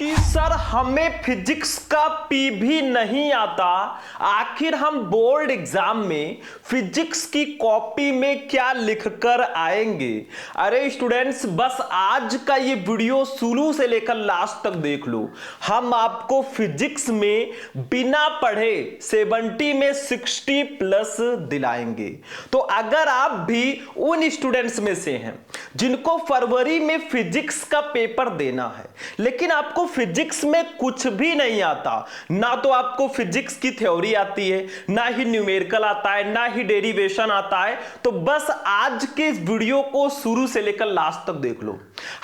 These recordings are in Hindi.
कि सर हमें फिजिक्स का पी भी नहीं आता, आखिर हम बोर्ड एग्जाम में फिजिक्स की कॉपी में क्या लिखकर आएंगे। अरे स्टूडेंट्स, बस आज का ये वीडियो शुरू से लेकर लास्ट तक देख लो। हम आपको फिजिक्स में बिना पढ़े 70 में 60 प्लस दिलाएंगे। तो अगर आप भी उन स्टूडेंट्स में से हैं जिनको फरवरी में फिजिक्स का पेपर देना है, लेकिन आपको फिजिक्स में कुछ भी नहीं आता, ना तो आपको फिजिक्स की थ्योरी आती है, ना ही न्यूमेरिकल आता है, ना ही डेरिवेशन आता है, तो बस आज के इस वीडियो को शुरू से लेकर लास्ट तक देख लो।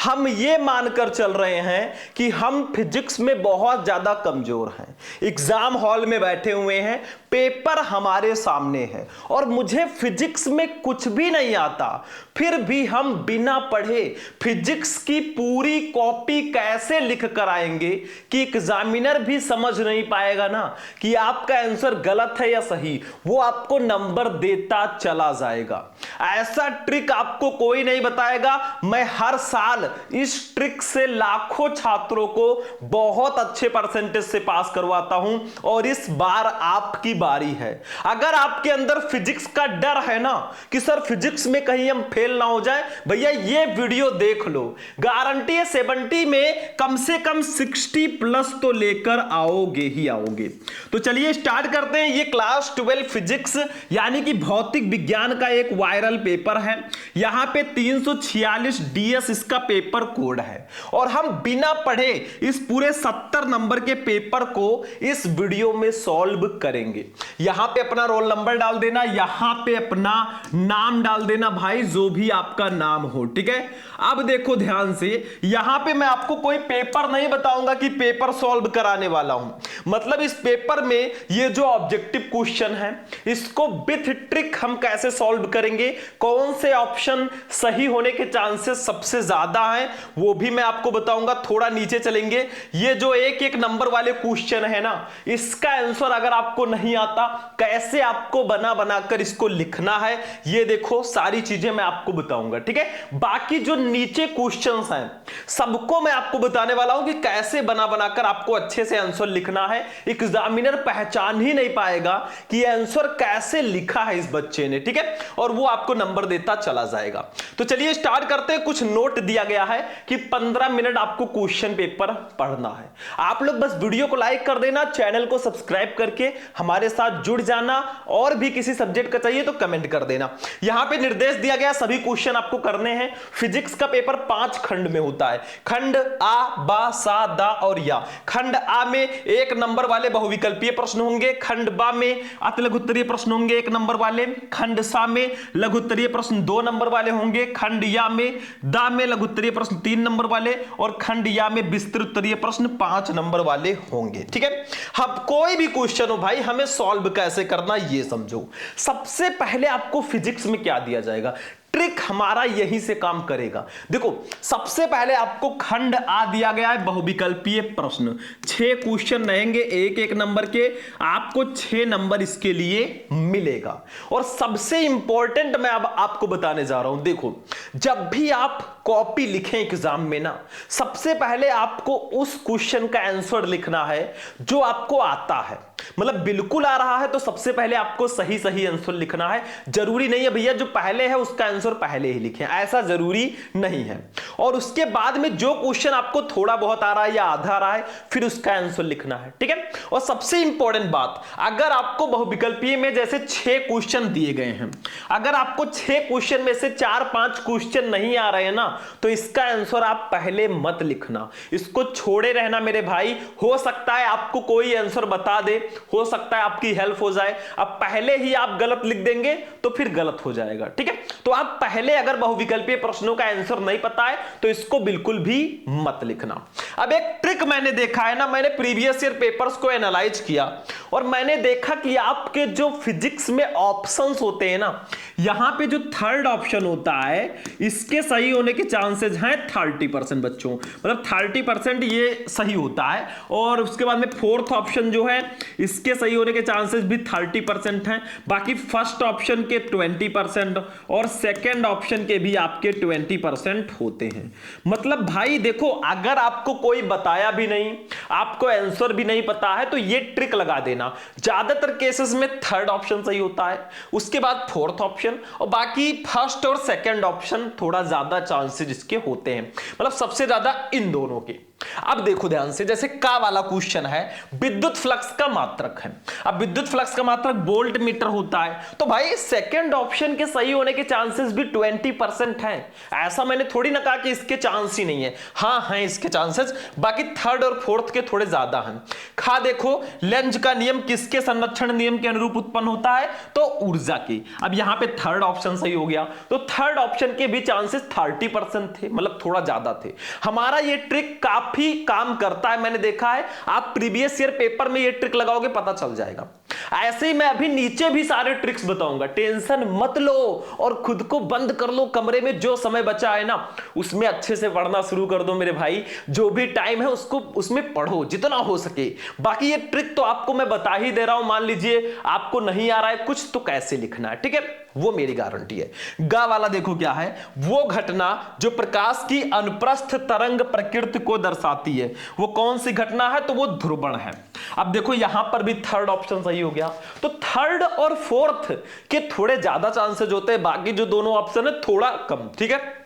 हम ये मानकर चल रहे हैं कि हम फिजिक्स में बहुत ज्यादा कमजोर हैं, एग्जाम हॉल में बैठे हुए हैं, पेपर हमारे सामने है और मुझे फिजिक्स में कुछ भी नहीं आता, फिर भी हम बिना पढ़े फिजिक्स की पूरी कॉपी कैसे लिख कर आएंगे कि एग्जामिनर भी समझ नहीं पाएगा ना कि आपका आंसर गलत है या सही, वो आपको नंबर देता चला जाएगा। ऐसा ट्रिक आपको कोई नहीं बताएगा। मैं हर साल इस ट्रिक से लाखों छात्रों को बहुत अच्छे परसेंटेज से पास करवाता हूं और इस बार आपकी बारी है। अगर आपके अंदर फिजिक्स का डर है ना कि सर फिजिक्स में कहीं हम फेल ना हो जाए, भैया ये वीडियो देख लो, गारंटी है 70 में कम से कम 60 प्लस तो लेकर आओगे ही आओगे। तो चलिए स्टार्ट करते हैं। ये क्लास 12 फिजिक्स यानी कि भौतिक विज्ञान का एक वायरल पेपर है। यहां पे 346 डीएस इसका पेपर कोड है और हम बिना पढ़े इस पूरे 70 नंबर के पेपर को इस वीडियो में सॉल्व करेंगे। यहां पे अपना रोल नंबर डाल देना, यहां पे अपना नाम डाल देना भाई, जो भी आपका नाम हो, ठीक है। अब देखो ध्यान से, यहां पे मैं आपको कोई पेपर नहीं बताऊंगा कि पेपर सॉल्व कराने वाला हूं। मतलब इस पेपर में ये जो ऑब्जेक्टिव क्वेश्चन है इसको विथ ट्रिक हम कैसे सॉल्व करेंगे, कौन से ऑप्शन सही होने के चांसेस सबसे ज्यादा हैं वो भी मैं आपको बताऊंगा। थोड़ा नीचे चलेंगे, ये जो एक एक नंबर वाले क्वेश्चन है ना, इसका आंसर अगर आपको नहीं आता कैसे आपको बना बनाकर इसको लिखना है, ये देखो सारी चीजें मैं आपको बताऊंगा, ठीक है। बाकी जो नीचे क्वेश्चंस हैं सबको मैं आपको बताने वाला हूं कि कैसे बना बनाकर आपको अच्छे से आंसर लिखना है। एग्जामिनर पहचान ही नहीं पाएगा कि आंसर कैसे लिखा है इस बच्चे ने, ठीक है, और वो आपको नंबर देता चला जाएगा। तो चलिए स्टार्ट करते हैं। कुछ नोट दिया गया है कि 15 मिनट आपको क्वेश्चन पेपर पढ़ना है। आप लोग बस वीडियो को लाइक कर देना, चैनल को सब्सक्राइब करके हमारे साथ जुड़ जाना, और भी किसी सब्जेक्ट का चाहिए तो कमेंट कर देना। यहां पे निर्देश दिया गया, सभी क्वेश्चन आपको करने हैं। फिजिक्स का पेपर 5 खंड में होता है, खंड आ, बा, सा, दा और या। खंड आ में 1 नंबर वाले बहुविकल्पीय प्रश्न होंगे, खंड बा में अतिलघुत्तरीय प्रश्न होंगे 1 नंबर वाले, खंड सा में लघुत्तरीय प्रश्न 2 नंबर वाले होंगे, खंड या में दा में लघुत्तरीय प्रश्न 3 नंबर वाले और खंड या में विस्तृतरीय प्रश्न 5 नंबर वाले होंगे, ठीक है। अब कोई भी क्वेश्चन हो भाई, हमें सॉल्व कैसे करना ये समझो। सबसे पहले आपको फिजिक्स में क्या दिया जाएगा, ट्रिक हमारा यहीं से काम करेगा। देखो सबसे पहले आपको खंड आ दिया गया है, बहुविकल्पीय प्रश्न 6 क्वेश्चन रहेंगे 1-1 नंबर के, आपको 6 नंबर इसके लिए मिलेगा। और सबसे इंपॉर्टेंट मैं अब आपको बताने जा रहा हूं, देखो जब भी आप कॉपी लिखें एग्जाम में ना, सबसे पहले आपको उस क्वेश्चन का आंसर लिखना है जो आपको आता है। मतलब बिल्कुल आ रहा है तो सबसे पहले आपको सही सही आंसर लिखना है। जरूरी नहीं है भैया जो पहले है उसका आंसर पहले ही लिखें, ऐसा जरूरी नहीं है। और उसके बाद में जो क्वेश्चन आपको थोड़ा बहुत आ रहा है या आधा आ रहा है, फिर उसका आंसर लिखना है, ठीक है। और सबसे इंपॉर्टेंट बात, अगर आपको बहुविकल्पीय में जैसे 6 क्वेश्चन दिए गए हैं, अगर आपको 6 क्वेश्चन में से 4-5 क्वेश्चन नहीं आ रहे हैं ना, तो इसका आंसर आप पहले मत लिखना, इसको छोड़े रहना मेरे भाई। हो सकता है आपको कोई आंसर बता दे, हो सकता है आपकी हेल्प हो जाए। अब पहले ही आप गलत लिख देंगे तो फिर गलत हो जाएगा, ठीक है। तो आप पहले अगर बहुविकल्पीय प्रश्नों का आंसर नहीं पता है तो इसको बिल्कुल भी मत लिखना। अब एक ट्रिक मैंने देखा है ना, मैंने प्रीवियस ईयर पेपर्स को एनालाइज किया और मैंने देखा कि आपके जो फिजिक्स में ऑप्शंस होते हैं ना, यहां पे जो थर्ड ऑप्शन होता है इसके सही होने के चांसेस हैं 30% बच्चों, मतलब 30% ये सही होता है। और उसके बाद में फोर्थ ऑप्शन जो है इसके सही होने के चांसेस भी 30% हैं। बाकी फर्स्ट ऑप्शन के 20% और सेकंड ऑप्शन के भी आपके 20% होते हैं। मतलब भाई देखो, अगर आपको कोई बताया भी नहीं, आपको आंसर भी नहीं पता है, तो ये ट्रिक लगा देना। ज्यादातर केसेस में थर्ड ऑप्शन सही होता है, उसके बाद फोर्थ ऑप्शन, और बाकी फर्स्ट और सेकंड ऑप्शन थोड़ा ज्यादा चांसेस इसके होते हैं, मतलब सबसे ज्यादा इन दोनों के। अब देखो ध्यान से, जैसे का वाला क्वेश्चन है, विद्युत फ्लक्स का मात्रक है। अब विद्युत फ्लक्स का मात्रक वोल्ट मीटर होता है, तो भाई सेकंड ऑप्शन के सही होने के चांसेस भी 20% हैं। ऐसा मैंने थोड़ी ना कहा कि इसके चांस ही नहीं है, हाँ हैं इसके चांसेस, बाकी थर्ड और फोर्थ के थोड़े ज्यादा हैं। खा देखो, लेंज का नियम किसके संरक्षण नियम के अनुरूप उत्पन्न होता है, तो ऊर्जा की। अब यहां पे थर्ड ऑप्शन सही हो गया, तो थर्ड ऑप्शन के भी चांसेस 30% थे, मतलब थोड़ा ज्यादा थे। हमारा ये ट्रिक काफी काम करता है, मैंने देखा है। आप प्रीवियस ईयर पेपर में ये ट्रिक लगाओगे, पता चल जाएगा। ऐसे ही मैं अभी नीचे भी सारे ट्रिक्स बताऊंगा, टेंशन मत लो और खुद को बंद कर लो कमरे में। जो समय बचा है ना, उसमें अच्छे से पढ़ना शुरू कर दो मेरे भाई। जो भी टाइम है उसको उसमें पढ़ो जितना हो सके। बाकी ये ट्रिक तो आपको मैं बता ही दे रहा हूं। मान लीजिए आपको नहीं आ रहा है कुछ, तो कैसे लिखना है, ठीक है, वो मेरी गारंटी है। गा वाला देखो क्या है, वो घटना जो प्रकाश की अनुप्रस्थ तरंग प्रकृति को दर्शाती है, वो कौन सी घटना है, तो वो ध्रुवण है। अब देखो यहां पर भी थर्ड ऑप्शन सही हो गया, तो थर्ड और फोर्थ के थोड़े ज्यादा चांसेस होते हैं, बाकी जो दोनों ऑप्शन है थोड़ा कम, ठीक है।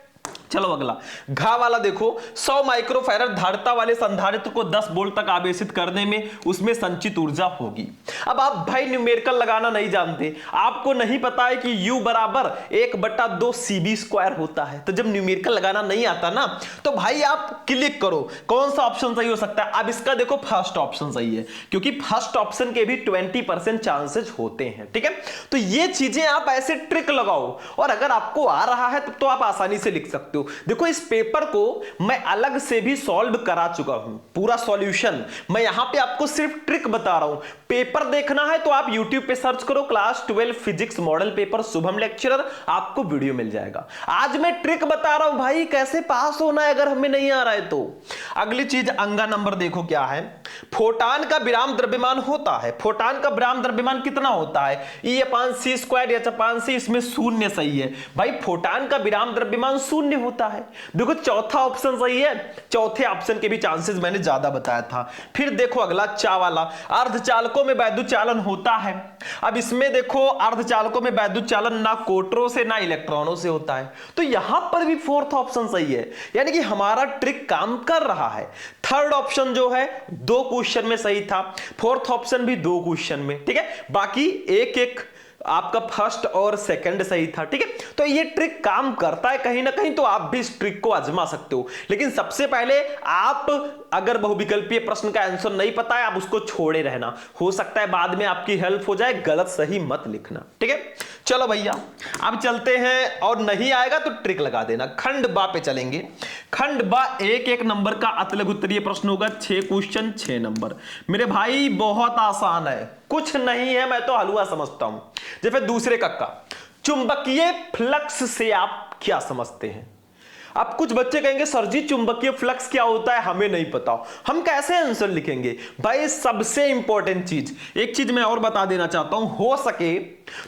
चलो अगला, घा वाला देखो, 100 माइक्रोफैराड धारिता वाले संधारित्र को 10 वोल्ट तक आवेशित करने में उसमें संचित ऊर्जा होगी। अब आप भाई न्यूमेरिकल लगाना नहीं जानते, आपको नहीं पता है कि U बराबर 1/2 CB² होता है, तो जब न्यूमेरिकल लगाना नहीं आता ना, तो भाई आप क्लिक करो कौन सा ऑप्शन सही हो सकता है। अब इसका देखो फर्स्ट ऑप्शन सही है, क्योंकि फर्स्ट ऑप्शन के भी 20% चांसेस होते हैं, ठीक है। तो ये चीजें आप ऐसे ट्रिक लगाओ, और अगर आपको आ रहा है तो आप आसानी से लिख सकते हो। देखो इस पेपर को मैं अलग से भी सॉल्व करा चुका हूं, पूरा सॉल्यूशन। मैं यहां पे आपको सिर्फ ट्रिक बता रहा हूं। पेपर देखना है तो आप YouTube पे सर्च करो class 12 physics model paper Shubham lecturer, आपको वीडियो मिल जाएगा। आज मैं ट्रिक बता रहा हूं भाई, कैसे पास होना है अगर हमें नहीं आ रहा है तो। अगली चीज अंगा नंबर देखो क्या है, फोटान का विराम द्रव्यमान होता है। फोटान का विराम द्रव्यमान कितना होता है, E/c² या H/c, इसमें शून्य सही है भाई। फोटान का विराम द्रव्यमान शून्य होता है। देखो चौथा ऑप्शन सही है, चौथे ऑप्शन के भी चांसेस मैंने ज्यादा बताया था। फिर देखो अगला चा वाला, अर्धचालकों में वैद्युत चालन होता है। अब इसमें देखो अर्धचालकों में वैद्युत चालन ना कोटरों से ना इलेक्ट्रॉनों से होता है, तो यहां पर भी फोर्थ ऑप्शन सही है, यानी कि हमारा ट्रिक काम कर रहा है। थर्ड ऑप्शन जो है 2 क्वेश्चन में सही था, फोर्थ ऑप्शन भी 2 क्वेश्चन में, ठीक है। बाकी एक एक आपका फर्स्ट और सेकंड सही था, ठीक है। तो ये ट्रिक काम करता है कहीं ना कहीं, तो आप भी इस ट्रिक को आजमा सकते हो। लेकिन सबसे पहले आप अगर बहुविकल्पीय प्रश्न का आंसर नहीं पता है, आप उसको छोड़े रहना, हो सकता है बाद में आपकी हेल्प हो जाए। गलत सही मत लिखना, ठीक है। चलो भैया अब चलते हैं, और नहीं आएगा तो ट्रिक लगा देना। खंड बा पे चलेंगे। खंड बा 1-1 नंबर का अतलग उत्तरीय प्रश्न होगा, 6 क्वेश्चन 6 नंबर। मेरे भाई बहुत आसान है, कुछ नहीं है, मैं तो हलवा समझता हूं। जैसे दूसरे कक्का, चुंबकीय फ्लक्स से आप क्या समझते हैं। अब कुछ बच्चे कहेंगे सर जी चुंबकीय फ्लक्स क्या होता है हमें नहीं पता, हम कैसे आंसर लिखेंगे। भाई सबसे इंपॉर्टेंट चीज, एक चीज मैं और बता देना चाहता हूं, हो सके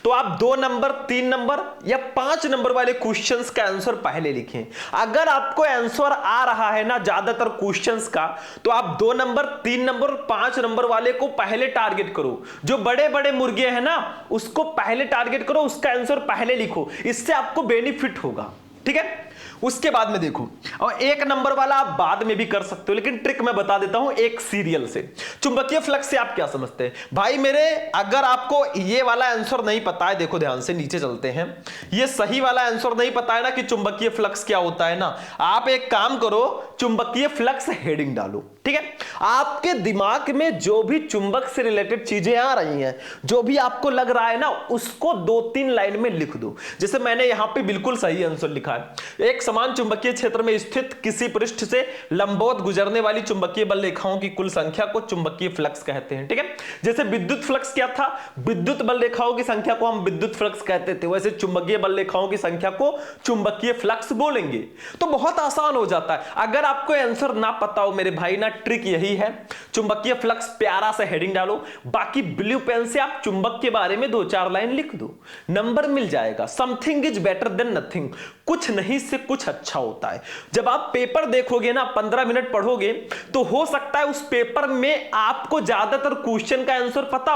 तो आप 2 नंबर 3 नंबर या 5 नंबर वाले क्वेश्चंस का आंसर पहले लिखें। अगर आपको आंसर आ रहा है ना ज्यादातर क्वेश्चंस का, तो आप 2 नंबर 3 नंबर 5 नंबर वाले को पहले टारगेट करो। जो बड़े बड़े मुर्गे हैं ना, उसको पहले टारगेट करो, उसका आंसर पहले लिखो, इससे आपको बेनिफिट होगा, ठीक है। उसके बाद में देखो, और 1 नंबर वाला आप बाद में भी कर सकते हो, लेकिन ट्रिक मैं बता देता हूं एक सीरियल से। चुंबकीय फ्लक्स से आप क्या समझते हैं भाई मेरे, अगर आपको ये वाला आंसर नहीं पता है, देखो ध्यान से नीचे चलते हैं, ये सही वाला आंसर नहीं पता है ना कि चुंबकीय फ्लक्स क्या होता है ना, आप एक काम करो, चुंबकीय फ्लक्स हेडिंग डालो, ठीक है। आपके दिमाग में जो भी चुंबक से रिलेटेड चीजें आ रही हैं, जो भी आपको लग रहा है ना, उसको 2-3 लाइन में लिख दो। जैसे मैंने यहां पे बिल्कुल सही आंसर लिखा है, एक समान चुंबकीय क्षेत्र में स्थित किसी पृष्ठ से लंबवत गुजरने वाली चुंबकीय बल रेखाओं की कुल संख्या को चुंबकीय फ्लक्स कहते हैं, ठीक है। जैसे विद्युत फ्लक्स क्या था, विद्युत बल रेखाओं की संख्या को हम विद्युत फ्लक्स कहते थे, वैसे चुंबकीय बल रेखाओं की संख्या को चुंबकीय फ्लक्स बोलेंगे। तो बहुत आसान हो जाता है। अगर आपको आंसर ना पता हो मेरे भाई ना, ट्रिक यही यही है। चुंबकीय फ्लक्स प्यारा सा हेडिंग डालो, बाकी ब्लू पेन से आप चुंबक के बारे में 2-4 लाइन लिख दो, नंबर मिल जाएगा। Something is better than nothing, कुछ नहीं से कुछ अच्छा होता है। जब आप पेपर देखोगे ना, 15 मिनट पढ़ोगे, तो हो सकता है उस पेपर में आपको ज्यादातर क्वेश्चन का आंसर पता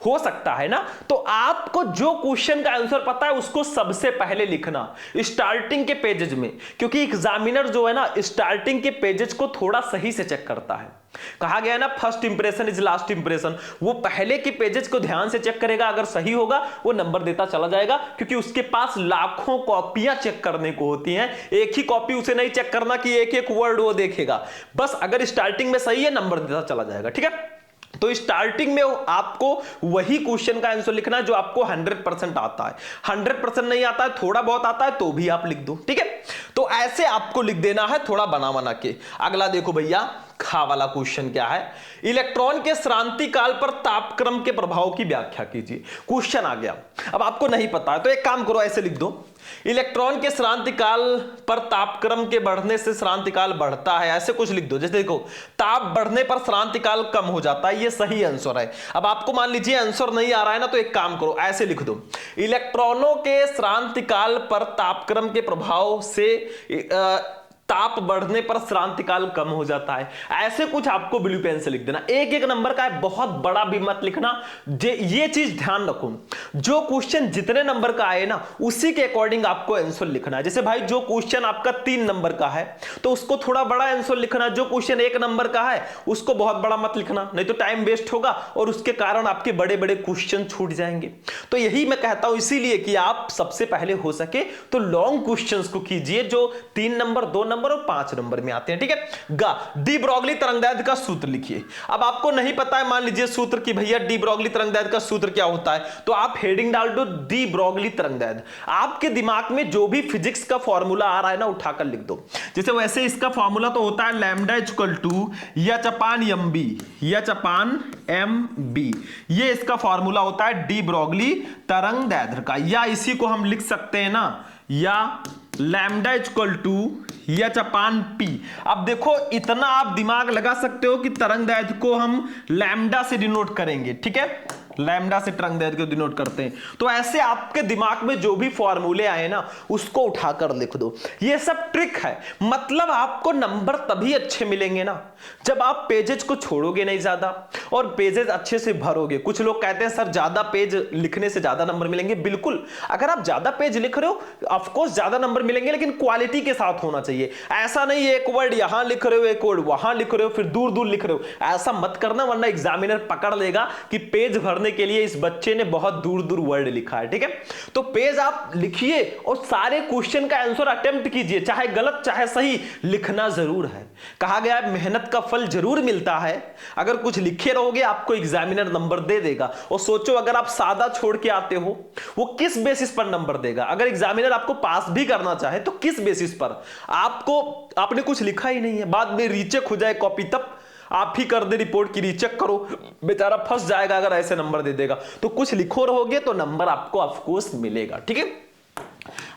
हो सकता है ना। तो आपको जो क्वेश्चन का आंसर पता है उसको सबसे पहले लिखना स्टार्टिंग के पेजेस में, क्योंकि एग्जामिनर जो है ना स्टार्टिंग के पेजेस को थोड़ा सही से चेक करता है। कहा गया है ना first impression is last impression, वो पहले के पेजेस को ध्यान से चेक करेगा, अगर सही होगा वो नंबर देता चला जाएगा, क्योंकि उसके पास लाखों कॉपियां चेक करने को होती हैं। एक ही कॉपी उसे नहीं चेक करना कि एक एक वर्ड वो देखेगा, बस अगर स्टार्टिंग में सही है नंबर देता चला जाएगा। ठीक है, तो स्टार्टिंग में आपको वही क्वेश्चन का आंसर लिखना है जो आपको 100% आता है। 100% नहीं आता है, थोड़ा बहुत आता है तो भी आप लिख दो। ठीक है, तो ऐसे आपको लिख देना है थोड़ा बना बना के। अगला देखो भैया, खा वाला क्वेश्चन क्या है, इलेक्ट्रॉन के श्रांति काल पर तापक्रम के प्रभाव की व्याख्या कीजिए। क्वेश्चन आ गया, अब आपको नहीं पता है तो एक काम करो, ऐसे लिख दो, इलेक्ट्रॉन के श्रांति काल पर तापक्रम के बढ़ने से श्रांति काल बढ़ता है, ऐसे कुछ लिख दो। जैसे देखो, ताप बढ़ने पर श्रांति काल कम हो जाता है, ये सही आंसर है। अब आपको मान लीजिए आंसर नहीं आ रहा है ना, तो एक काम करो, ऐसे लिख दो, इलेक्ट्रॉनों के श्रांति काल पर तापक्रम के प्रभाव से ताप बढ़ने पर श्रांति काल कम हो जाता है। ऐसे कुछ आपको ब्लू पेन से लिख देना। एक एक नंबर का है, बहुत बड़ा भी मत लिखना। ये चीज ध्यान रखो, जो क्वेश्चन जितने नंबर का आए ना उसी के अकॉर्डिंग आपको आंसर लिखना है। जैसे भाई जो क्वेश्चन आपका 3 नंबर का है तो उसको थोड़ा बड़ा आंसर लिखना, जो क्वेश्चन 1 नंबर का है उसको बहुत बड़ा मत लिखना, नहीं तो टाइम वेस्ट होगा और उसके कारण आपके बड़े बड़े क्वेश्चन छूट जाएंगे। तो यही मैं कहता हूं इसीलिए कि आप सबसे पहले हो सके तो लॉन्ग क्वेश्चंस को कीजिए जो 3 नंबर, 2 नंबर और 5 नंबर में आते हैं। ठीक है, गा डी ब्रॉगली तरंगदैर्घ्य का सूत्र लिखिए। अब आपको नहीं पता है मान लीजिए सूत्र की भैया डी ब्रॉगली तरंगदैर्घ्य का सूत्र क्या होता है, तो आप हेडिंग डाल दो डी ब्रॉगली तरंगदैर्घ्य। आपके दिमाग में जो भी फिजिक्स का फॉर्मूला आ रहा है ना उठाकर लिख दो। जैसे वैसे इसका फॉर्मूला तो होता है lambda equal to H upon M B, H upon M B, ये इसका फॉर्मूला होता है डी ब्रॉगली तरंगदैर्घ्य का। या इसी को हम लिख सकते हैं ना, या lambda equal to H upon P. अब देखो इतना आप दिमाग लगा सकते हो कि तरंगदैर्घ्य को हम लैम्डा से डिनोट करेंगे। ठीक है, लैम्डा से तरंगदैर्घ्य को डिनोट करते हैं। तो ऐसे आपके दिमाग में जो भी फॉर्मूले आए ना उसको उठाकर लिख दो। ये सब ट्रिक है, मतलब आपको नंबर तभी अच्छे मिलेंगे ना जब आप पेजेस को छोड़ोगे नहीं ज्यादा और पेजेस अच्छे से भरोगे। कुछ लोग कहते हैं सर ज्यादा पेज लिखने से ज्यादा नंबर मिलेंगे। बिल्कुल, अगर आप ज्यादा पेज लिख रहे हो ऑफकोर्स ज्यादा नंबर मिलेंगे, लेकिन क्वालिटी के साथ होना चाहिए। ऐसा नहीं एक वर्ड यहां लिख रहे हो, एक वर्ड वहां लिख रहे हो, फिर दूर दूर लिख रहे हो, ऐसा मत करना, वरना एग्जामिनर पकड़ लेगा कि पेज भरने के लिए इस बच्चे ने बहुत दूर दूर वर्ड लिखा है। ठीक है, तो पेज आप लिखिए और सारे क्वेश्चन का आंसर अटेम्प्ट कीजिए, चाहे गलत चाहे सही, लिखना जरूर है। कहा गया है मेहनत का फल जरूर मिलता है। अगर कुछ लिखे रहोगे आपको एग्जामिनर नंबर दे देगा। और सोचो अगर आप सादा छोड़ के आते हो वो किस बेसिस पर नंबर देगा। अगर एग्जामिनर आपको पास भी करना चाहे तो किस बेसिस पर, आपने कुछ लिखा ही नहीं है, बाद में रीचेक हो जाए कॉपी, तब आप ही कर दे रिपोर्ट की रीचेक करो, बेचारा फंस जाएगा अगर ऐसे नंबर दे देगा। तो कुछ लिखो रहोगे तो नंबर आपको ऑफकोर्स मिलेगा। ठीक है,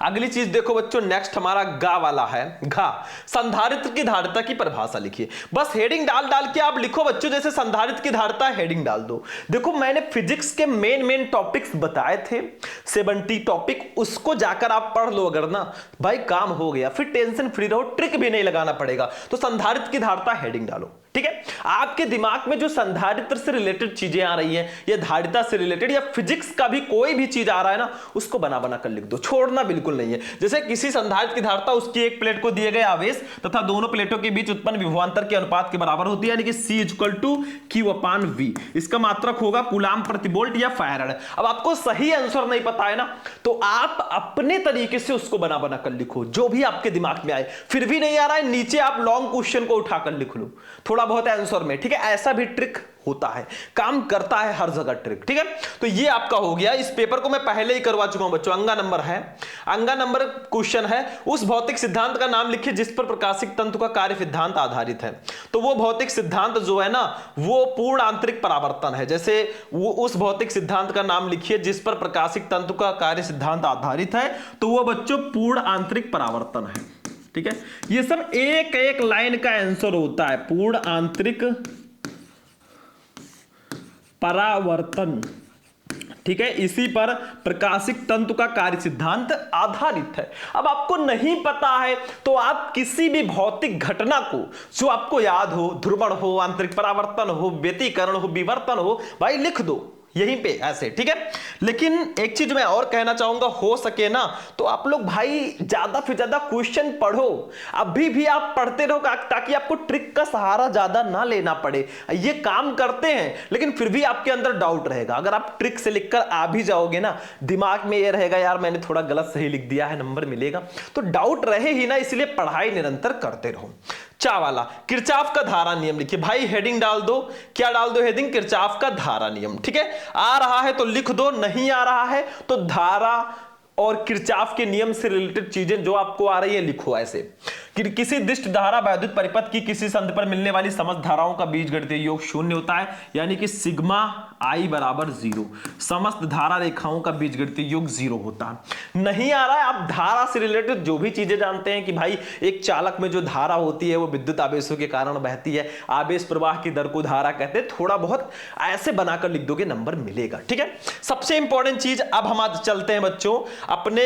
अगली चीज देखो बच्चों, नेक्स्ट हमारा गा वाला है। घा, संधारित्र की धारिता की परिभाषा लिखिए। बस हेडिंग डाल डाल के आप लिखो बच्चों, जैसे संधारित्र की धारिता हेडिंग डाल दो। देखो मैंने फिजिक्स के मेन टॉपिक्स बताए थे 70 टॉपिक, उसको जाकर आप पढ़ लो अगर ना भाई, काम हो गया, फिर टेंशन फ्री रहो, ट्रिक भी नहीं लगाना पड़ेगा। तो संधारित्र की धारिता हेडिंग डालो। ठीक है, आपके दिमाग में जो संधारित्र से रिलेटेड चीजें आ रही हैं या धारिता से रिलेटेड या फिजिक्स का भी कोई भी चीज आ रहा है ना उसको बना बना कर लिख दो, छोड़ना बिल्कुल नहीं है। जैसे किसी संधारित्र की धारिता उसकी एक प्लेट को दिए गए आवेश तथा दोनों प्लेटों के बीच उत्पन्न विभवांतर के अनुपात के बराबर होती है, यानी कि C equal to Q upon V। इसका मात्रक होगा कूलाम प्रति वोल्ट या फैराड। अब आपको सही आंसर नहीं पता है ना तो आप अपने तरीके से उसको बना बना कर लिखो, जो भी आपके दिमाग में आए। फिर भी नहीं आ रहा है, नीचे आप लॉन्ग क्वेश्चन को उठाकर लिख लो थोड़ा बहुत आंसर में। ठीक है, ऐसा भी ट्रिक होता है, काम करता है हर जगह ट्रिक। ठीक है, तो ये आपका हो गया। इस पेपर को मैं पहले ही करवा चुका हूं बच्चों। अंगा नंबर है, अंगा नंबर क्वेश्चन है, उस भौतिक सिद्धांत का नाम लिखिए जिस पर प्रकाशिक तंतु का कार्य सिद्धांत आधारित है। तो वो भौतिक सिद्धांत जो है ना वो पूर्ण आंतरिक परावर्तन है। जैसे वो उस भौतिक सिद्धांत का नाम लिखिए जिस पर प्रकाशिक तंतु का कार्य सिद्धांत आधारित है, तो वो बच्चों पूर्ण आंतरिक परावर्तन है। ठीक है, ये सब एक एक लाइन का आंसर होता है। पूर्ण आंतरिक परावर्तन, ठीक है, इसी पर प्रकाशिक तंतु का कार्य सिद्धांत आधारित है। अब आपको नहीं पता है तो आप किसी भी भौतिक घटना को जो आपको याद हो, ध्रुवण हो, आंतरिक परावर्तन हो, व्यतिकरण हो, विवर्तन हो, भाई लिख दो यहीं पे ऐसे, ठीक है। लेकिन एक चीज मैं और कहना चाहूंगा, हो सके ना तो आप लोग भाई ज्यादा से ज्यादा क्वेश्चन पढ़ो, अभी भी आप पढ़ते रहो ताकि आपको ट्रिक का सहारा ज्यादा ना लेना पड़े। ये काम करते हैं लेकिन फिर भी आपके अंदर डाउट रहेगा। अगर आप ट्रिक से लिखकर आ भी जाओगे ना, दिमाग में ये रहेगा यार मैंने थोड़ा गलत सही लिख दिया है, नंबर मिलेगा, तो डाउट रहे ही ना, इसलिए पढ़ाई निरंतर करते रहो। चा वाला किरचॉफ का धारा नियम लिखिए भाई, हेडिंग डाल दो, क्या डाल दो हेडिंग, किरचॉफ का धारा नियम, ठीक है। आ रहा है तो लिख दो, नहीं आ रहा है तो धारा और किरचॉफ के नियम से रिलेटेड चीजें जो आपको आ रही है लिखो ऐसे कि किसी दिष्ट धारा वैद्युत परिपथ की किसी संध पर मिलने वाली समस्त धाराओं का बीजगणितीय योग शून्य होता है, यानी कि सिग्मा आई बराबर 0, समस्त धारा रेखाओं का बीजगणितीय योग 0 होता है। नहीं आ रहा है, आप धारा से रिलेटेड जो भी चीजें जानते हैं कि भाई एक चालक में जो धारा होती है वो विद्युत आवेशों के कारण बहती है, आवेश प्रवाह की दर को धारा कहते हैं, थोड़ा बहुत ऐसे बनाकर लिख दोगे नंबर मिलेगा, ठीक है। सबसे इंपॉर्टेंट चीज, अब हम आज चलते हैं बच्चों अपने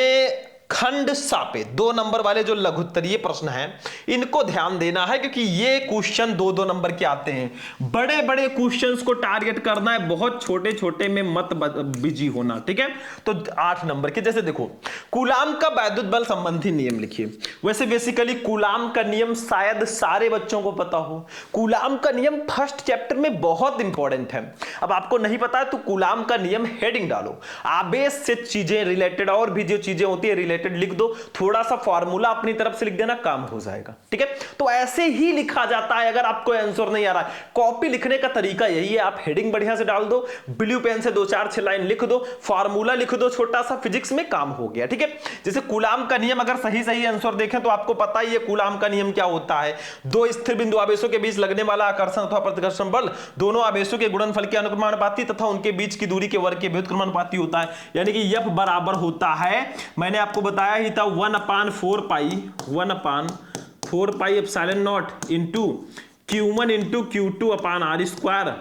खंड सापे 2 नंबर वाले जो लघुत्तरीय प्रश्न हैं, इनको ध्यान देना है क्योंकि ये क्वेश्चन 2-2 नंबर के आते हैं। बड़े बड़े क्वेश्चंस को टारगेट करना है, बहुत छोटे छोटे में मत बिजी होना, ठीक है। तो 8 नंबर के, जैसे देखो कूलाम का वैद्युत बल संबंधी नियम लिखिए। वैसे बेसिकली कूलाम का नियम शायद सारे बच्चों को पता हो, कूलाम का नियम फर्स्ट चैप्टर में बहुत इंपॉर्टेंट है। अब आपको नहीं पता है तो कूलाम का नियम हेडिंग डालो, आवेश से चीजें रिलेटेड और भी जो चीजें होती है रिलेटेड लिख दो, थोड़ा सा फॉर्मूला अपनी तरफ से लिख देना, काम हो जाएगा, ठीक है। तो ऐसे ही लिखा जाता है। अगर आपको आंसर नहीं आ रहा है, कॉपी लिखने का तरीका यही है, आप हेडिंग बढ़िया से डाल दो, ब्लू पेन से 2-4-6 लाइन लिख दो, फॉर्मूला लिख दो छोटा सा, फिजिक्स में काम हो गया, ठीक है। जैसे कूलाम का नियम अगर सही सही आंसर देखें तो आपको पता ही है कूलाम का नियम क्या होता है। 2 स्थिर बिंदु आवेशों के बीच लगने वाला आकर्षण अथवा प्रतिकर्षण बल दोनों आवेशों के गुणनफल के अनुक्रमानुपाती तथा उनके बीच की दूरी के वर्ग के व्युत्क्रमानुपाती होता है, यानी कि F बराबर होता है, मैंने आपको बताया ही था 1/4 pi epsilon not into Q1 into Q2 upon R square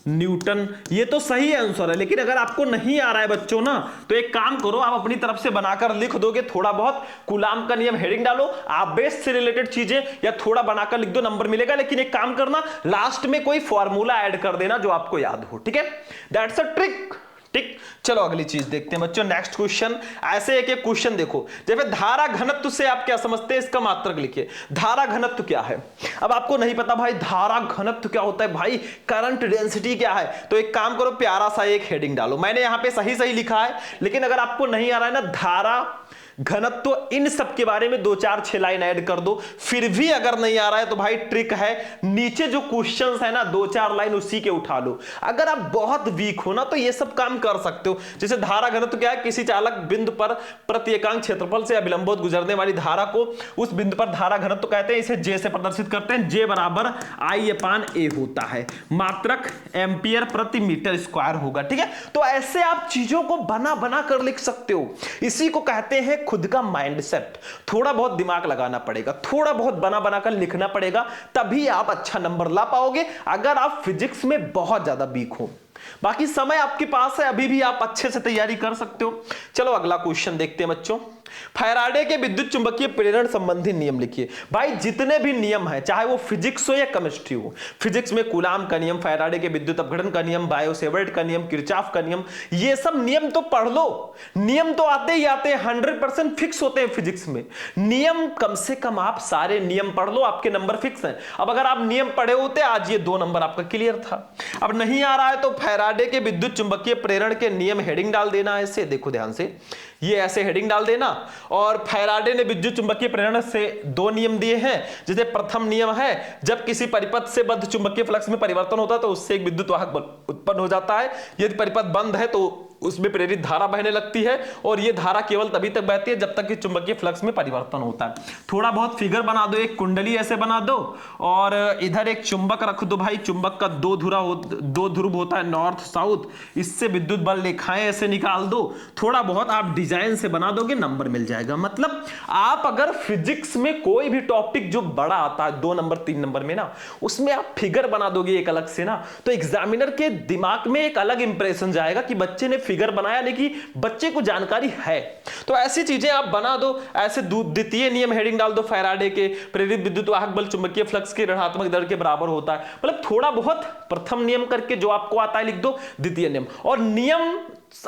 Newton. ये तो सही आंसर है, लेकिन अगर आपको नहीं आ रहा है बच्चों ना तो एक काम करो, आप अपनी तरफ से बनाकर लिख दोगे थोड़ा बहुत, कूलाम का नियम हेडिंग डालो, आवेश से रिलेटेड चीजें या थोड़ा बनाकर लिख दो, नंबर मिलेगा। लेकिन एक काम करना, लास्ट में कोई फॉर्मूला ऐड कर देना जो आपको याद हो, ठीक है। दैट्स अ ट्रिक, ठीक। चलो अगली चीज देखते हैं बच्चों, नेक्स्ट क्वेश्चन। ऐसे एक एक क्वेश्चन देखो, जैसे धारा घनत्व से आप क्या समझते हैं, इसका मात्रक लिखिए। धारा घनत्व क्या है? अब आपको नहीं पता भाई धारा घनत्व क्या होता है, भाई करंट डेंसिटी क्या है, तो एक काम करो प्यारा सा एक हेडिंग डालो। मैंने यहां पे सही सही लिखा है, लेकिन अगर आपको नहीं आ रहा है ना धारा घनत्व, इन सब के बारे में 2-4-6 लाइन ऐड कर दो। फिर भी अगर नहीं आ रहा है तो भाई ट्रिक है, नीचे जो क्वेश्चंस है ना 2-4 लाइन उसी के उठा लो। अगर आप बहुत वीक हो ना तो ये सब काम कर सकते हो। जैसे धारा घनत्व क्या है, किसी चालक बिंदु पर प्रति एकांक क्षेत्रफल से अभिलंबोत गुजरने वाली धारा को उस बिंदु पर धारा घनत्व कहते हैं, इसे जे से प्रदर्शित करते हैं। जे बराबर I/A होता है, मात्रक एम्पियर प्रति मीटर स्क्वायर होगा, ठीक है। तो ऐसे आप चीजों को बना बना कर लिख सकते हो, इसी को कहते हैं खुद का माइंडसेट। थोड़ा बहुत दिमाग लगाना पड़ेगा, थोड़ा बहुत बना बना कर लिखना पड़ेगा, तभी आप अच्छा नंबर ला पाओगे अगर आप फिजिक्स में बहुत ज्यादा वीक हो। बाकी समय आपके पास है, अभी भी आप अच्छे से तैयारी कर सकते हो। चलो अगला क्वेश्चन देखते हैं बच्चों। फैराडे के विद्युत चुंबकीय प्रेरण संबंधी नियम लिखिए। भाई जितने भी नियम हैं, चाहे वो फिजिक्स हो या केमिस्ट्री हो, फिजिक्स में कूलाम का नियम, फैराडे के विद्युत अपघटन का नियम, बायो-सेवर्ट का नियम, किरचॉफ का नियम, ये सब नियम तो पढ़ लो। नियम तो आते ही आते हैं, 100% फिक्स होते हैं फिजिक्स में। नियम कम से कम आप सारे नियम पढ़ लो, आपके नंबर फिक्स हैं। अब अगर आप नियम पढ़े होते आज ये 2 नंबर आपका क्लियर था। अब नहीं आ रहा है तो फैराडे के विद्युत चुंबकीय प्रेरण के नियम हेडिंग डाल देना, ऐसे देखो ध्यान से, ये ऐसे हेडिंग डाल देना। और फैराडे ने विद्युत चुंबकीय प्रेरण से 2 नियम दिए हैं। जैसे प्रथम नियम है, जब किसी परिपथ से बद्ध चुंबकीय फ्लक्स में परिवर्तन होता है तो उससे एक विद्युत वाहक उत्पन्न हो जाता है। यदि परिपथ बंद है तो उसमें प्रेरित धारा बहने लगती है और ये धारा केवल तभी तक बहती है जब तक कि चुंबकीय फ्लक्स में परिवर्तन होता है। थोड़ा बहुत फिगर बना दो, एक कुंडली ऐसे बना दो और इधर एक चुंबक रख दो भाई। चुंबक का दो ध्रुव होता है, नॉर्थ साउथ। इससे विद्युत बल रेखाएं ऐसे निकाल दो। थोड़ा बहुत आप डिजाइन से बना दोगे, नंबर मिल जाएगा। मतलब आप अगर फिजिक्स में कोई भी टॉपिक जो बड़ा आता है 2 नंबर 3 नंबर में ना, उसमें आप फिगर बना दोगे एक अलग से ना, तो एग्जामिनर के दिमाग में एक अलग इंप्रेशन जाएगा कि बच्चे ने फिगर बनाया, लेकिन बच्चे को जानकारी है। तो ऐसी चीजें आप बना दो। ऐसे द्वितीय नियम हेडिंग डाल दो फैराडे के, प्रेरित विद्युत वाहक बल चुंबकीय फ्लक्स के ऋणात्मक दर के बराबर होता है। मतलब थोड़ा बहुत प्रथम नियम करके जो आपको आता है लिख दो, द्वितीय नियम। और नियम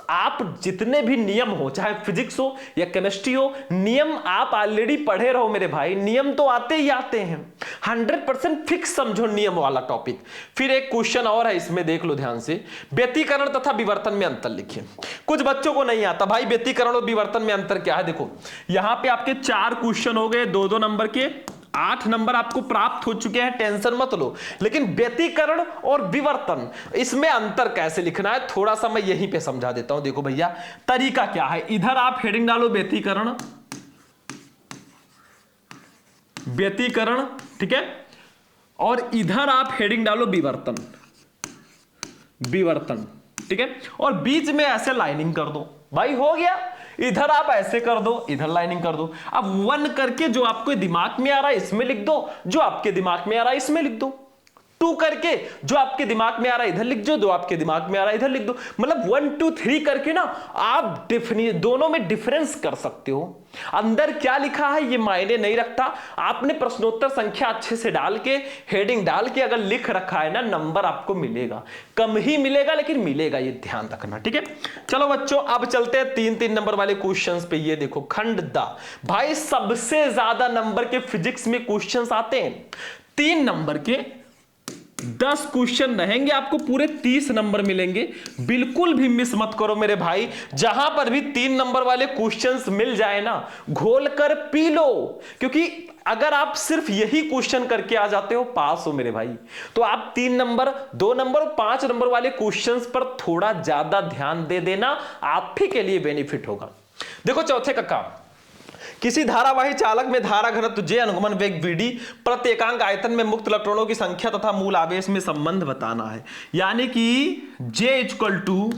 आप जितने भी नियम हो, चाहे फिजिक्स हो या केमिस्ट्री हो, नियम आप ऑलरेडी पढ़े रहो मेरे भाई। नियम तो आते ही आते हैं, 100% फिक्स समझो नियम वाला टॉपिक। फिर एक क्वेश्चन और है, इसमें देख लो ध्यान से। व्यतिकरण तथा विवर्तन में अंतर लिखिए। कुछ बच्चों को नहीं आता भाई व्यतिकरण और विवर्तन में अंतर क्या है। देखो यहां पे आपके 4 क्वेश्चन हो गए, 2-2 नंबर के, 8 नंबर आपको प्राप्त हो चुके हैं, टेंशन मत लो। लेकिन व्यतिकरण और विवर्तन, इसमें अंतर कैसे लिखना है थोड़ा सा मैं यहीं पे समझा देता हूं। देखो भैया तरीका क्या है, इधर आप हेडिंग डालो व्यतिकरण, व्यतिकरण, ठीक है, और इधर आप हेडिंग डालो विवर्तन, विवर्तन, ठीक है, और बीच में ऐसे लाइनिंग कर दो भाई, हो गया। इधर आप ऐसे कर दो, इधर लाइनिंग कर दो। अब 1 करके जो आपको दिमाग में आ रहा है इसमें लिख दो, जो आपके दिमाग में आ रहा है इसमें लिख दो। 2 करके जो आपके दिमाग में आ रहा है इधर लिख दो, जो आपके दिमाग में आ रहा है इधर लिख दो। मतलब 1 2 3 करके ना आप दोनों में डिफरेंस कर सकते हो। अंदर क्या लिखा है ये मायने नहीं रखता। आपने प्रश्नोत्तर संख्या अच्छे से डाल के, हेडिंग डाल के अगर लिख रखा है ना, नंबर आपको मिलेगा। कम ही मिलेगा लेकिन मिलेगा, ये ध्यान रखना, ठीक है। चलो बच्चों अब चलते हैं 3-3 नंबर वाले क्वेश्चंस पे। ये देखो खंड द, भाई सबसे ज्यादा नंबर के फिजिक्स में क्वेश्चंस आते हैं। 3 नंबर के 10 क्वेश्चन रहेंगे, आपको पूरे 30 नंबर मिलेंगे। बिल्कुल भी मिस मत करो मेरे भाई। जहां पर भी 3 नंबर वाले क्वेश्चंस मिल जाए ना, घोल कर पी लो। क्योंकि अगर आप सिर्फ यही क्वेश्चन करके आ जाते हो, पास हो मेरे भाई, तो आप 3 नंबर 2 नंबर और 5 नंबर वाले क्वेश्चंस पर थोड़ा ज्यादा ध्यान दे देना, आप ही के लिए बेनिफिट होगा। देखो चौथे का काम, किसी धारावाही चालक में धारा घनत्व J, अनुगमन वेग Vd, प्रति एकांक आयतन में मुक्त इलेक्ट्रॉनों की संख्या तथा मूल आवेश में संबंध बताना है। यानी कि J इक्वल टू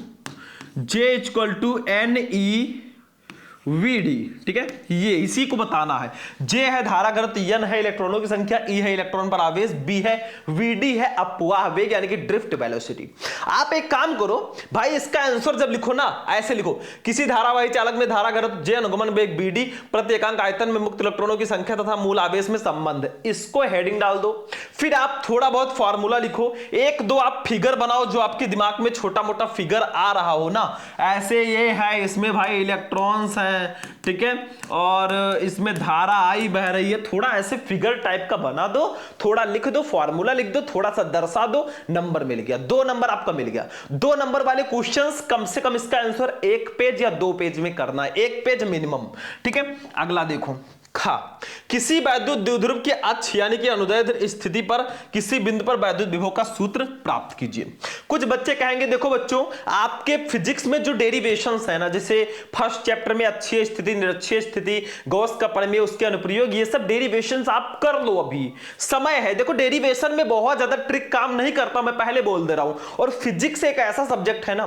NeVd, ठीक है, ये इसी को बताना है। J है धारा घनत्व, N है इलेक्ट्रॉनों की संख्या, E है इलेक्ट्रॉन पर आवेश, B है Vd है अपवाह वेग यानी कि ड्रिफ्ट वेलोसिटी। आप एक काम करो भाई, इसका आंसर जब लिखो ना ऐसे लिखो, किसी धारावाही चालक में धारा घनत्व J, अनुगमन वेग Vd, प्रति एकांक आयतन में मुक्त इलेक्ट्रॉनों की संख्या तथा मूल आवेश में संबंध। इसको हेडिंग डाल दो। फिर आप थोड़ा बहुत फॉर्मूला लिखो, 1-2 आप फिगर बनाओ जो आपके दिमाग में छोटा मोटा फिगर आ रहा हो ना। ऐसे ये है, इसमें भाई इलेक्ट्रॉन्स हैं, ठीक है, और इसमें धारा आई बह रही है। थोड़ा ऐसे फिगर टाइप का बना दो, थोड़ा लिख दो, फॉर्मूला लिख दो, थोड़ा सा दर्शा दो, नंबर मिल गया। 2 नंबर आपका मिल गया। 2 नंबर वाले क्वेश्चंस कम से कम इसका आंसर 1 पेज या 2 पेज में करना है, 1 पेज मिनिमम, ठीक है। अगला देखो, खा, किसी वैद्युत द्विध्रुव के अक्ष यानी कि अनुदैर्ध्य स्थिति पर किसी बिंदु पर वैद्युत विभव का सूत्र प्राप्त कीजिए। कुछ बच्चे कहेंगे देखो बच्चों, आपके फिजिक्स में जो डेरिवेशंस है ना, जैसे फर्स्ट चैप्टर में अक्षीय स्थिति, निरक्षीय स्थिति, गॉस का प्रमेय, उसके अनुप्रयोग, ये सब डेरिवेशंस आप कर लो, अभी समय है। देखो डेरिवेशन में बहुत ज्यादा ट्रिक काम नहीं करता, मैं पहले बोल दे रहा हूं। और फिजिक्स एक ऐसा सब्जेक्ट है ना,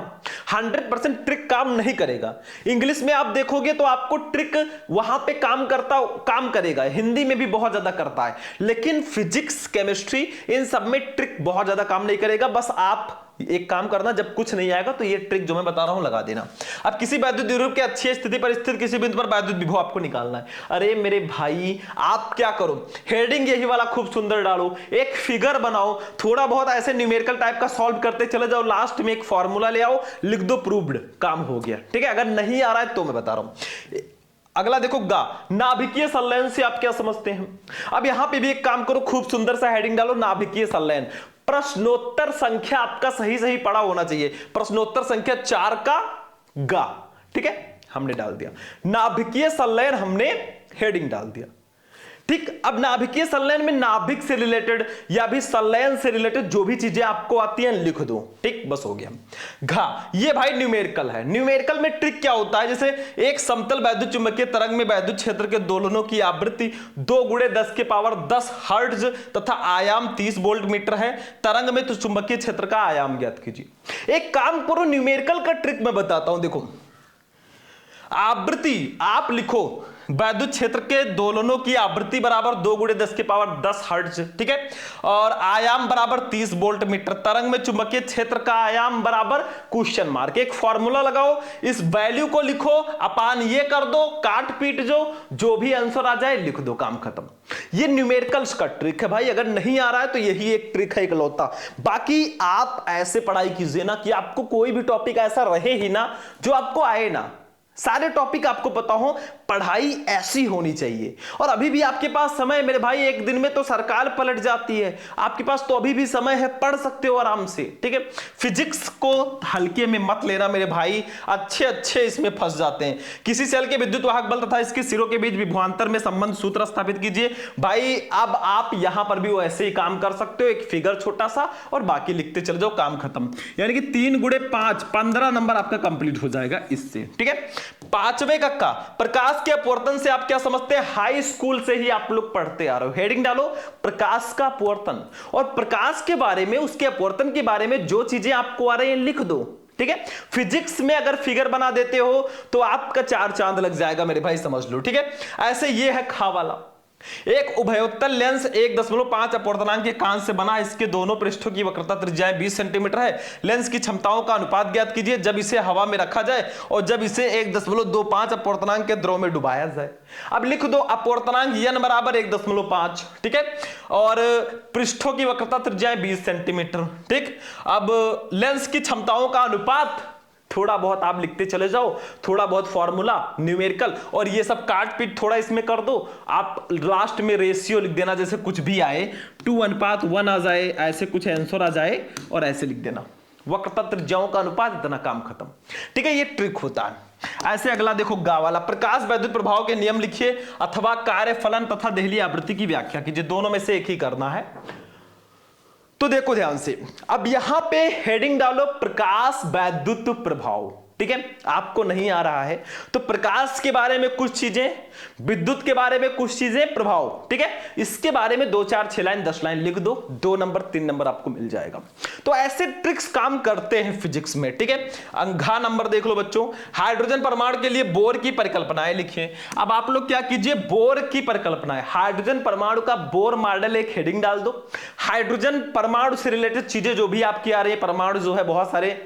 100% ट्रिक काम नहीं करेगा। इंग्लिश में आप देखोगे तो आपको ट्रिक वहां पे काम करेगा, हिंदी में भी बहुत ज्यादा करता है, लेकिन फिजिक्स केमिस्ट्री इन सब में ट्रिक बहुत ज्यादा काम नहीं करेगा। बस आप एक काम करना, जब कुछ नहीं आएगा तो ये ट्रिक जो मैं बता रहा हूं लगा देना। अब किसी वैद्युत द्विध्रुव के अच्छी स्थिति पर स्थित किसी बिंदु पर वैद्युत विभव आपको निकालना है। अरे मेरे भाई आप क्या करो, हेडिंग यही वाला खूब सुंदर डालो, एक फिगर बनाओ, थोड़ा बहुत ऐसे न्यूमेरिकल टाइप का सॉल्व करते चले जाओ, लास्ट में एक फॉर्मूला ले आओ, लिख दो, प्रूव्ड, काम हो गया, ठीक है। अगर नहीं आ रहा है तो मैं बता रहा हूं। अगला देखो, गा, नाभिकीय संलयन से आप क्या समझते हैं। अब यहां पे भी एक काम करो, खूब सुंदर सा हेडिंग डालो, नाभिकीय संलयन। प्रश्नोत्तर संख्या आपका सही पड़ा होना चाहिए, प्रश्नोत्तर संख्या 4 का गा, ठीक है, हमने डाल दिया। नाभिकीय संलयन हमने हेडिंग डाल दिया। ठीक। अब नाभिकीय संलयन में नाभिक से रिलेटेड या भी संलयन से रिलेटेड जो भी चीजें आपको आती हैं लिख दो। ठीक, बस हो गया। घा, ये भाई न्यूमेरिकल है। न्यूमेरिकल में ट्रिक क्या होता है, जैसे एक समतल वैद्युत चुंबकीय तरंग में वैद्युत क्षेत्र के दोलनों की आवृत्ति 2 × 10⁻10 हर्ट्ज तथा आयाम 30 वोल्ट मीटर है। तरंग में तो चुंबकीय क्षेत्र का आयाम ज्ञात कीजिए। एक काम करो, न्यूमेरिकल का ट्रिक मैं बताता हूं। देखो, आवृत्ति आप लिखो, वैद्युत क्षेत्र के दोलनों की आवृत्ति बराबर 2 × 10⁻10 हर्ट्ज, ठीक है, और आयाम बराबर 30 वोल्ट मीटर। तरंग में चुंबकीय क्षेत्र का आयाम बराबर क्वेश्चन मार्क। एक फॉर्मूला लगाओ, इस वैल्यू को लिखो, अपान ये कर दो, काट पीट जो भी आंसर आ जाए लिख दो, काम खत्म। ये न्यूमेरिकल्स का ट्रिक है भाई। अगर नहीं आ रहा है तो यही एक ट्रिक है इकलौता। बाकी आप ऐसे पढ़ाई कीजिए ना कि आपको कोई भी टॉपिक ऐसा रहे ही ना जो आपको आए ना। सारे टॉपिक आपको पता हो, पढ़ाई ऐसी होनी चाहिए। और अभी भी आपके पास समय है मेरे भाई, एक दिन में तो सरकार पलट जाती है, आपके पास तो अभी भी समय है, पढ़ सकते हो आराम से। ठीक है, फिजिक्स को हल्के में मत लेना मेरे भाई, अच्छे इसमें फंस जाते हैं। किसी सेल के विद्युत वाहक बल तथा इसके सिरों के बीच विभवांतर में संबंध सूत्र स्थापित कीजिए। भाई अब आप यहां पर भी ऐसे ही काम कर सकते हो, एक फिगर छोटा सा और बाकी लिखते चले जाओ, काम खत्म। यानी कि 3 × 5 15 नंबर आपका कंप्लीट हो जाएगा इससे। ठीक है, 5वें कक्का प्रकाश के अपवर्तन से आप क्या समझते हैं, हाई स्कूल से ही आप लोग पढ़ते आ रहे हो। हेडिंग डालो, प्रकाश का अपवर्तन, और प्रकाश के बारे में, उसके अपवर्तन के बारे में जो चीजें आपको आ रही हैं लिख दो। ठीक है, फिजिक्स में अगर फिगर बना देते हो तो आपका 4 चांद लग जाएगा मेरे भाई, समझ लो। ठीक है, ऐसे ये है खा वाला। एक उभयोत्तल लेंस 1.5 अपवर्तनांक के कांच से बना, इसके दोनों पृष्ठों की वक्रता त्रिज्याएं 20 सेंटीमीटर है। लेंस की क्षमताओं का अनुपात ज्ञात कीजिए जब इसे हवा में रखा जाए और जब इसे 1.25 अपवर्तनांक के द्रव में डुबाया जाए। अब लिख दो अपवर्तनांक n बराबर 1.5, ठीक है, और पृष्ठों की वक्रता त्रिज्याएं 20 सेंटीमीटर। ठीक, अब लेंस की क्षमताओं का अनुपात थोड़ा बहुत आप लिखते चले जाओ, थोड़ा बहुत फॉर्मूला न्यूमेरिकल, और ये सब काट पीट थोड़ा इसमें कर दो। आप लास्ट में रेशियो लिख देना, जैसे कुछ भी आए 2:1 आ जाए, ऐसे कुछ आंसर आ जाए और ऐसे लिख देना, वक्रता त्रिज्याओं का अनुपात, इतना काम खत्म। ठीक है, ये ट्रिक होता है। ऐसे अगला देखो गा वाला, प्रकाश वैद्युत प्रभाव के नियम लिखिए अथवा कार्य फलन तथा देहली आवृत्ति की व्याख्या कीजिए। दोनों में से एक ही करना है। तो देखो ध्यान से, अब यहां पे हेडिंग डालो प्रकाश वैद्युत प्रभाव। ठीक है, आपको नहीं आ रहा है तो प्रकाश के बारे में कुछ चीजें, विद्युत के बारे में कुछ चीजें, प्रभाव। ठीक है, इसके बारे में 2 4 6 लाइन 10 लाइन लिख दो, 2 नंबर 3 नंबर आपको मिल जाएगा। तो ऐसे ट्रिक्स काम करते हैं फिजिक्स में। ठीक है, अंघा नंबर देख लो बच्चों, हाइड्रोजन परमाणु के लिए बोर की परिकल्पनाएं लिखिए। अब आप लोग क्या कीजिए, बोर की परिकल्पनाएं, हाइड्रोजन परमाणु का बोर मॉडल, एक हेडिंग डाल दो। हाइड्रोजन परमाणु से रिलेटेड चीजें जो भी आपकी आ रही है, परमाणु जो है बहुत सारे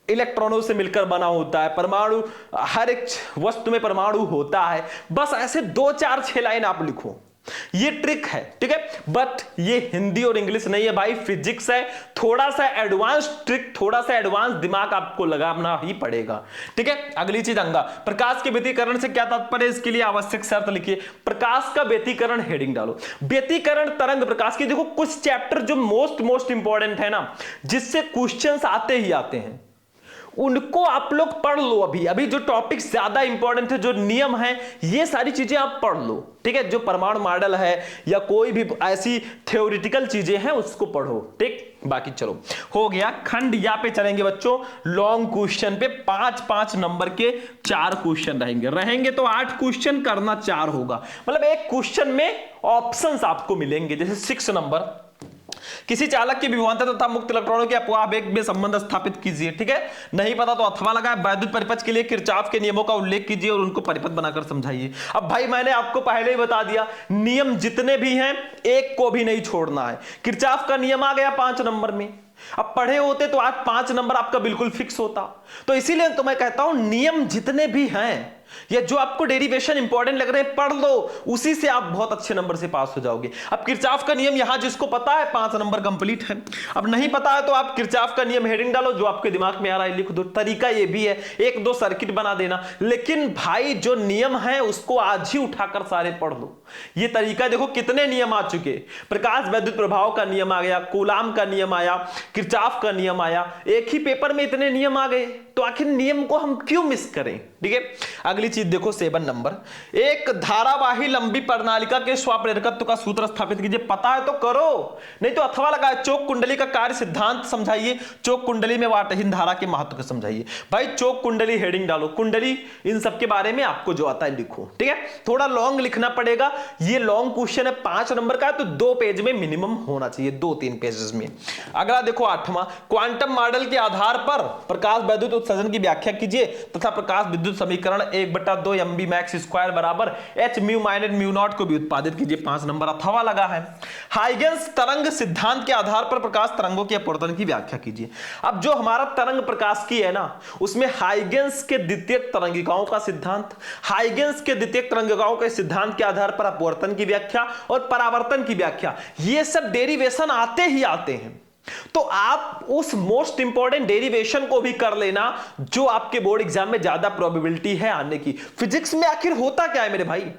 इलेक्ट्रॉनों से मिलकर बना होता है, परमाणु हर एक वस्तु में परमाणु होता है, बस ऐसे 2 4 6 लाइन आप लिखो। ये ट्रिक है। ठीक है, बट ये हिंदी और इंग्लिश नहीं है भाई, फिजिक्स है। थोड़ा सा एडवांस ट्रिक, थोड़ा सा एडवांस दिमाग आपको लगाना ही पड़ेगा। ठीक है, अगली चीज अंगा, प्रकाश के व्यतिकरण से क्या तात्पर्य, इसके लिए आवश्यक शर्त लिखिए। प्रकाश का व्यतिकरण, हेडिंग डालो, व्यतिकरण तरंग प्रकाश की। देखो कुछ चैप्टर जो मोस्ट इंपॉर्टेंट है ना, जिससे क्वेश्चंस आते ही आते हैं, उनको आप लोग पढ़ लो। अभी जो टॉपिक ज्यादा इंपॉर्टेंट है, जो नियम है, ये सारी चीजें आप पढ़ लो। ठीक है, जो परमाणु मॉडल है या कोई भी ऐसी थ्योरेटिकल चीजें हैं उसको पढ़ो। ठीक, बाकी चलो हो गया। खंड या पे चलेंगे बच्चों, लॉन्ग क्वेश्चन पे 5 नंबर के 4 क्वेश्चन रहेंगे तो 8 क्वेश्चन करना 4 होगा, मतलब एक क्वेश्चन में ऑप्शंस आपको मिलेंगे। जैसे 6 नंबर, किसी चालक की विभवांतर तथा मुक्त इलेक्ट्रॉनों के अपवाह वेग में संबंध स्थापित कीजिए। ठीक है, नहीं पता तो अथवा लगाए। वैद्युत परिपथ के लिए किरचॉफ के नियमों का उल्लेख कीजिए और उनको परिपथ बनाकर समझाइए। अब भाई मैंने आपको पहले ही बता दिया, नियम जितने भी हैं एक को भी नहीं छोड़ना है। किरचॉफ का नियम आ गया 5 नंबर में, अब पढ़े होते तो आज 5 नंबर आपका बिल्कुल फिक्स होता। तो इसीलिए तो मैं कहता हूं नियम जितने भी हैं या जो आपको डेरिवेशन इंपॉर्टेंट लग रहे हैं पढ़ लो, उसी से आप बहुत अच्छे नंबर से पास हो जाओगे। अब किरचॉफ का नियम यहां जिसको पता है 5 नंबर कंप्लीट है, अब नहीं पता है तो आप किरचॉफ का नियम हेडिंग डालो, जो आपके दिमाग में आ रहा है लिख दो। तरीका ये भी है, 1 2 सर्किट बना देना, लेकिन भाई जो नियम है उसको आज ही उठाकर सारे पढ़ लो। ये तरीका देखो कितने नियम आ चुके, प्रकाश वैद्युत प्रभाव का नियम आ गया, कूलाम का नियम आया, किरचॉफ का नियम आया, एक ही पेपर में इतने नियम आ गए, तो आखिर नियम को हम क्यों मिस करें। ठीक है, अगली चीज देखो 7 नंबर, एक धारावाही लंबी प्रणालिका के स्वप्रेरकत्व का सूत्र स्थापित कीजिए। पता है तो करो, नहीं तो अथवा लगा चोक कुंडली का कार्य सिद्धांत समझाइए, चोक कुंडली में वाटहीन धारा के महत्व को समझाइए। भाई चोक कुंडली हेडिंग डालो, कुंडली इन सब के बारे में आपको जो आता है लिखो। ठीक है, थोड़ा लॉन्ग लिखना पड़ेगा, ये लॉन्ग क्वेश्चन है 5 नंबर का, तो 2 पेज में मिनिमम होना चाहिए, 2-3 पेजेस में। अगला देखो 8वां, क्वांटम मॉडल के आधार पर प्रकाश वैद्युत उत्सर्जन की व्याख्या कीजिए तथा प्रकाश विद्युत समीकरण 1/2 mb मैक्स स्क्वायर बराबर h mu minus mu naught को भी उत्पादित कीजिए। 5 नंबर अथवा लगा है। हाइगेंस तरंग सिद्धांत के आधार पर प्रकाश तरंगों के अपवर्तन की व्याख्या कीजिए। अब जो हमारा तरंग प्रकाश की है ना, उसमें हाइगेंस के द्वितीयक तरंगिकाओं का सिद्धांत, हाइगेंस के द्वितीयक तरंगिकाओं के सिद्धांत के आधार पर अपवर्तन की व्याख्या और परावर्तन की व्याख्या, ये सब डेरिवेशन आते ही आते हैं। तो आप उस मोस्ट इंपॉर्टेंट डेरिवेशन को भी कर लेना जो आपके बोर्ड एग्जाम में ज्यादा प्रोबेबिलिटी है आने की। फिजिक्स में आखिर होता क्या है मेरे भाई,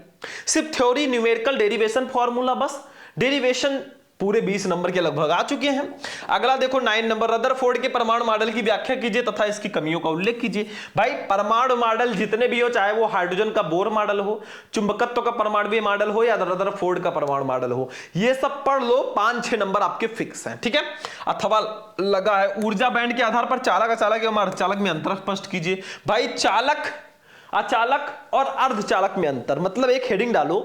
सिर्फ थ्योरी, न्यूमेरिकल, डेरिवेशन, फॉर्मूला, बस। डेरिवेशन पूरे 20 नंबर के लगभग आ चुके हैं। अगला देखो 9 नंबर, रदरफोर्ड के परमाणु मॉडल की व्याख्या कीजिए तथा इसकी कमियों का उल्लेख कीजिए। भाई परमाणु मॉडल जितने भी हो, चाहे वो हाइड्रोजन का बोर मॉडल हो, चुंबकत्व का परमाणु मॉडल हो या रदरफोर्ड का परमाणु मॉडल हो, ये सब पढ़ लो, 5-6 नंबर आपके फिक्स हैं। ठीक है, अथवा लगा है ऊर्जा बैंड के आधार पर चालक, अचालक एवं अर्धचालक में अंतर स्पष्ट कीजिए। भाई चालक, अचालक और अर्धचालक में अंतर, मतलब एक हेडिंग डालो,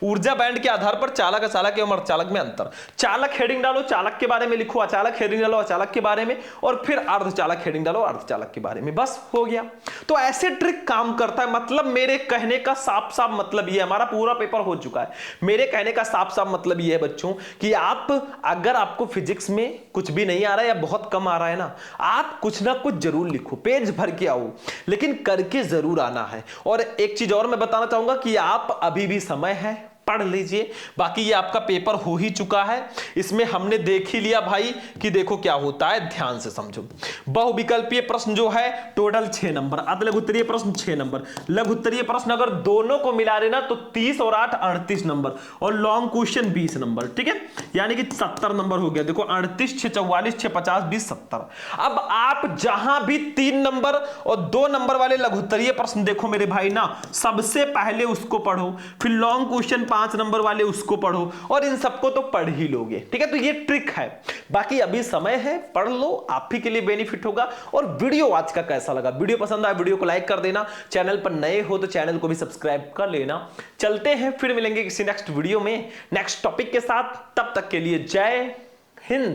ऊर्जा बैंड के आधार पर चालक, अचालक एवं अर्धचालक में अंतर। चालक हेडिंग डालो, चालक के बारे में लिखो, अचालक हेडिंग डालो, अचालक के बारे में, और फिर अर्धचालक हेडिंग डालो, अर्धचालक के बारे में, बस हो गया। तो ऐसे ट्रिक काम करता है। मतलब मेरे कहने का साफ साफ मतलब ये, हमारा पूरा पेपर हो चुका है, मेरे कहने का साफ साफ मतलब ये है बच्चों कि आप, अगर आपको फिजिक्स में कुछ भी नहीं आ रहा है या बहुत कम आ रहा है ना, आप कुछ ना कुछ जरूर लिखो, पेज भर के आओ, लेकिन करके जरूर आना है। और एक चीज और मैं बताना चाहूंगा कि आप अभी भी समय है, पढ़ लीजिए। बाकी ये आपका पेपर हो ही चुका है, इसमें हमने देख ही लिया भाई कि देखो क्या होता है, ध्यान से समझो। बहुविकल्पीय प्रश्न जो है टोटल 6 नंबर, अतिलघुत्तरीय प्रश्न 6 नंबर, लघुत्तरीय प्रश्न अगर दोनों को मिला लेना तो 30 और 8 38 नंबर, और लॉन्ग क्वेश्चन 20 नंबर। ठीक है, यानी कि 70 नंबर हो गया। देखो 38, 6 44, 6 50, 20 70। अब आप जहां भी 3 नंबर और 2 नंबर वाले लघुत्तरीय प्रश्न देखो मेरे भाई ना, सबसे पहले उसको पढ़ो, फिर लॉन्ग क्वेश्चन 5 नंबर वाले उसको पढ़ो, और इन सबको तो पढ़ ही लोगे। ठीक है, तो ये ट्रिक है। बाकी अभी समय है, पढ़ लो, आप ही के लिए बेनिफिट होगा। और वीडियो आज का कैसा लगा, वीडियो पसंद आया वीडियो को लाइक कर देना, चैनल पर नए हो तो चैनल को भी सब्सक्राइब कर लेना। चलते हैं, फिर मिलेंगे किसी नेक्स्ट वीडियो में नेक्स्ट टॉपिक के साथ, तब तक के लिए जय हिंद।